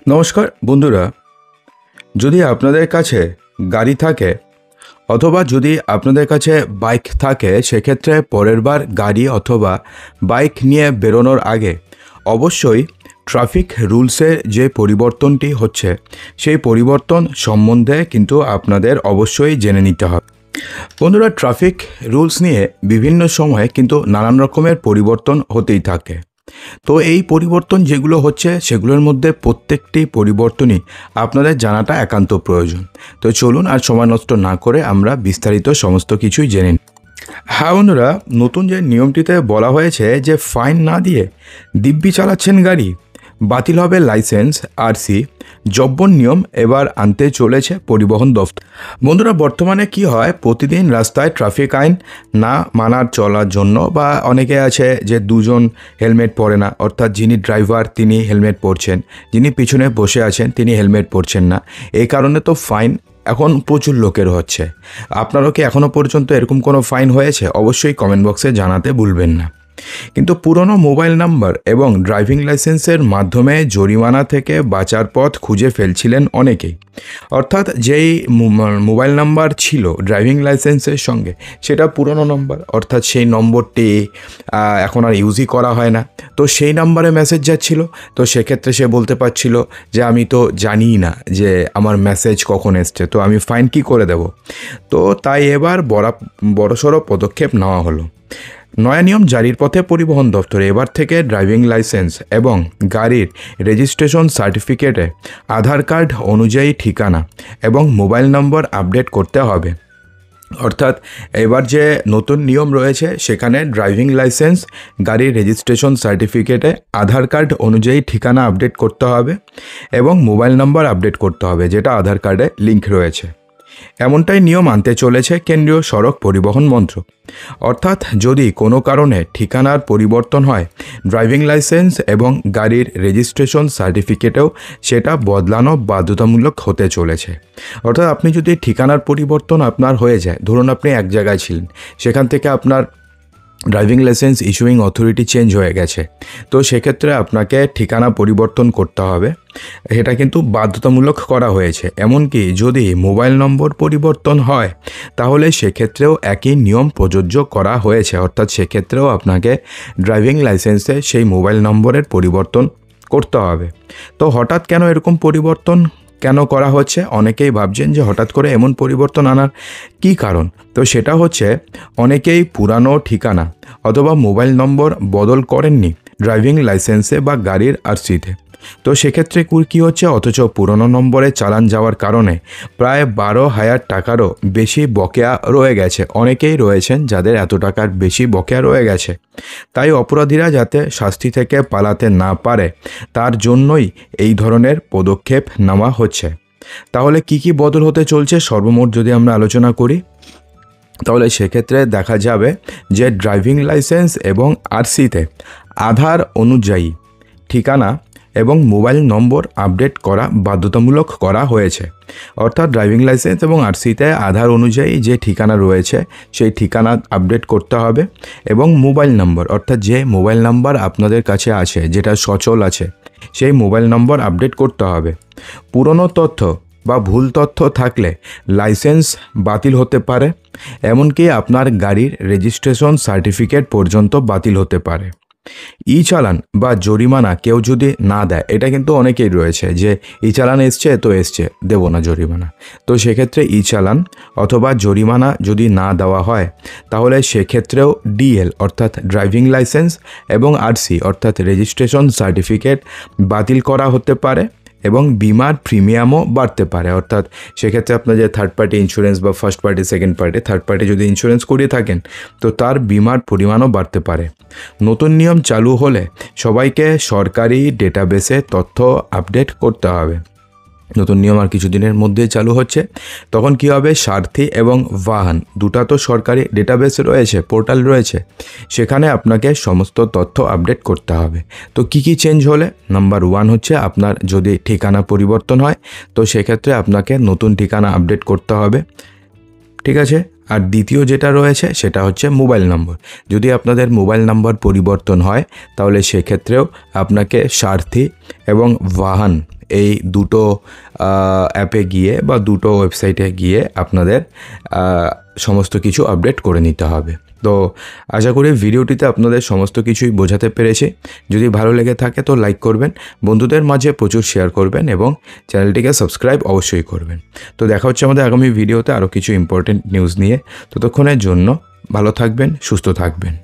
নমস্কার বন্ধুরা, যদি আপনাদের কাছে গাড়ি থাকে অথবা যদি আপনাদের কাছে বাইক থাকে, সেক্ষেত্রে পরের বার গাড়ি অথবা বাইক নিয়ে বেরোনোর আগে অবশ্যই ট্রাফিক রুলসের যে পরিবর্তনটি হচ্ছে সেই পরিবর্তন সম্বন্ধে কিন্তু আপনাদের অবশ্যই জেনে নিতে হবে। বন্ধুরা, ট্রাফিক রুলস নিয়ে বিভিন্ন সময়ে কিন্তু নানান রকমের পরিবর্তন হতেই থাকে। তো এই পরিবর্তন যেগুলো হচ্ছে সেগুলোর মধ্যে প্রত্যেকটি পরিবর্তনই আপনাদের জানাটা একান্ত প্রয়োজন। তো চলুন আর সময় নষ্ট না করে আমরা বিস্তারিত সমস্ত কিছুই জেনে নিই। হ্যাঁ বন্ধুরা, নতুন যে নিয়মটিতে বলা হয়েছে যে ফাইন না দিয়ে দিব্যি চালাচ্ছেন গাড়ি, বাতিল হবে লাইসেন্স, আরসি, জব্বর নিয়ম এবার আনতে চলেছে পরিবহন দফতর। বন্ধুরা, বর্তমানে কি হয়, প্রতিদিন রাস্তায় ট্রাফিক আইন না মানার চলার জন্য বা অনেকে আছে যে দুজন হেলমেট পরে না, অর্থাৎ যিনি ড্রাইভার তিনি হেলমেট পরছেন, যিনি পিছনে বসে আছেন তিনি হেলমেট পরছেন না। এই কারণে তো ফাইন এখন প্রচুর লোকের হচ্ছে। আপনারও কি এখনও পর্যন্ত এরকম কোনো ফাইন হয়েছে? অবশ্যই কমেন্ট বক্সে জানাতে ভুলবেন না। কিন্তু পুরনো মোবাইল নাম্বার এবং ড্রাইভিং লাইসেন্সের মাধ্যমে জরিমানা থেকে বাঁচার পথ খুঁজে ফেলছিলেন অনেকেই। অর্থাৎ যেই মোবাইল নাম্বার ছিল ড্রাইভিং লাইসেন্সের সঙ্গে সেটা পুরনো নম্বর, অর্থাৎ সেই নম্বরটি এখন আর ইউজই করা হয় না। তো সেই নাম্বারে মেসেজ যাচ্ছিল, তো সেক্ষেত্রে সে বলতে পারছিল যে আমি তো জানিই না যে আমার মেসেজ কখন এসছে, তো আমি ফাইন কী করে দেব। তো তাই এবার বড়সড় পদক্ষেপ নেওয়া হলো। নয়া নিয়ম জারির পথে পরিবহন দপ্তরে এবার থেকে ড্রাইভিং লাইসেন্স এবং গাড়ির রেজিস্ট্রেশন সার্টিফিকেটে আধার কার্ড অনুযায়ী ঠিকানা এবং মোবাইল নম্বর আপডেট করতে হবে। অর্থাৎ এবার যে নতুন নিয়ম রয়েছে সেখানে ড্রাইভিং লাইসেন্স, গাড়ির রেজিস্ট্রেশন সার্টিফিকেটে আধার কার্ড অনুযায়ী ঠিকানা আপডেট করতে হবে এবং মোবাইল নম্বর আপডেট করতে হবে, যেটা আধার কার্ডে লিঙ্ক রয়েছে। এমনটাই নিয়ম আনতে চলেছে কেন্দ্রীয় সড়ক পরিবহন মন্ত্রক। অর্থাৎ যদি কোনো কারণে ঠিকানার পরিবর্তন হয়, ড্রাইভিং লাইসেন্স এবং গাড়ির রেজিস্ট্রেশন সার্টিফিকেটেও সেটা বদলানো বাধ্যতামূলক হতে চলেছে। অর্থাৎ আপনি যদি ঠিকানার পরিবর্তন আপনার হয়ে যায়, ধরুন আপনি এক জায়গায় ছিলেন, সেখান থেকে আপনার driving licence issuing authority change হয়ে গেছে, তো সেক্ষেত্রে আপনাকে ঠিকানা পরিবর্তন করতে হবে। এটা কিন্তু বাধ্যতামূলক করা হয়েছে। এমনকি যদি মোবাইল নম্বর পরিবর্তন হয় তাহলে সেক্ষেত্রেও একই নিয়ম প্রযোজ্য করা হয়েছে, অর্থাৎ সেক্ষেত্রেও আপনাকে ড্রাইভিং লাইসেন্সে সেই মোবাইল নম্বরের পরিবর্তন করতে হবে। তো হঠাৎ কেন এরকম পরিবর্তন কেন করা হচ্ছে? অনেকেই ভাবছেন যে হঠাৎ করে এমন পরিবর্তন আনার কী কারণ। তো সেটা হচ্ছে অনেকেই পুরানো ঠিকানা অথবা মোবাইল নম্বর বদল করেননি ড্রাইভিং লাইসেন্সে বা গাড়ির আরসিতে। তো সেক্ষেত্রে কী হচ্ছে, অথচ পুরনো নম্বরে চালান যাওয়ার কারণে প্রায় 12,000 টাকারও বেশি বকেয়া রয়ে গেছে। অনেকেই রয়েছেন যাদের এত টাকার বেশি বকেয়া রয়ে গেছে। তাই অপরাধীরা যাতে শাস্তি থেকে পালাতে না পারে তার জন্যই এই ধরনের পদক্ষেপ নেওয়া হচ্ছে। তাহলে কি বদল হতে চলছে সর্বমোট যদি আমরা আলোচনা করি, তাহলে সেক্ষেত্রে দেখা যাবে যে ড্রাইভিং লাইসেন্স এবং আরসিতে আধার অনুযায়ী ঠিকানা এবং মোবাইল নম্বর আপডেট করা বাধ্যতামূলক করা হয়েছে। অর্থাৎ ড্রাইভিং লাইসেন্স এবং আরসিতে আধার অনুযায়ী যে ঠিকানা রয়েছে সেই ঠিকানা আপডেট করতে হবে এবং মোবাইল নম্বর, অর্থাৎ যে মোবাইল নাম্বার আপনাদের কাছে আছে যেটা সচল আছে সেই মোবাইল নম্বর আপডেট করতে হবে। পুরনো তথ্য বা ভুল তথ্য থাকলে লাইসেন্স বাতিল হতে পারে, এমনকি আপনার গাড়ির রেজিস্ট্রেশন সার্টিফিকেট পর্যন্ত বাতিল হতে পারে। ই চালান বা জরিমানা কেউ যদি না দেয়, এটা কিন্তু অনেকেই রয়েছে যে ই চালান এসছে তো এসছে, দেবো না জরিমানা। তো সেক্ষেত্রে ই চালান অথবা জরিমানা যদি না দেওয়া হয় তাহলে সেক্ষেত্রেও ডিএল অর্থাৎ ড্রাইভিং লাইসেন্স এবং আরসি অর্থাৎ রেজিস্ট্রেশন সার্টিফিকেট বাতিল করা হতে পারে এবং বিমার প্রিমিয়ামও বাড়তে পারে। অর্থাৎ সেক্ষেত্রে আপনার যে থার্ড পার্টি ইন্স্যুরেন্স বা first party, second party, third party যদি ইন্স্যুরেন্স করিয়ে থাকেন তো তার বিমার পরিমাণও বাড়তে পারে। নতুন নিয়ম চালু হলে সবাইকে সরকারি ডেটাবেসে তথ্য আপডেট করতে হবে। নতুন নিয়ম আর কিছুদিনের মধ্যেই চালু হচ্ছে। তখন কি হবে, সারথি এবং বাহন দুটা তো সরকারি ডেটাবেস রয়েছে, পোর্টাল রয়েছে, সেখানে আপনাকে সমস্ত তথ্য আপডেট করতে হবে। তো কি চেঞ্জ হলে, নাম্বার 1 হচ্ছে আপনার যদি ঠিকানা পরিবর্তন হয় তো সেক্ষেত্রে আপনাকে নতুন ঠিকানা আপডেট করতে হবে, ঠিক আছে। আর দ্বিতীয় যেটা রয়েছে সেটা হচ্ছে মোবাইল নম্বর। যদি আপনাদের মোবাইল নাম্বার পরিবর্তন হয় তাহলে সেক্ষেত্রেও আপনাকে সারথি এবং বাহন এই দুটো অ্যাপে গিয়ে বা দুটো ওয়েবসাইটে গিয়ে আপনাদের সমস্ত কিছু আপডেট করে নিতে হবে। তো আশা করি ভিডিওটিতে আপনাদের সমস্ত কিছুই বোঝাতে পেরেছি। যদি ভালো লেগে থাকে তো লাইক করবেন, বন্ধুদের মাঝে প্রচুর শেয়ার করবেন এবং চ্যানেলটিকে সাবস্ক্রাইব অবশ্যই করবেন। তো দেখা হচ্ছে আমাদের আগামী ভিডিওতে আরও কিছু ইম্পর্টেন্ট নিউজ নিয়ে। ততক্ষণের জন্য ভালো থাকবেন, সুস্থ থাকবেন।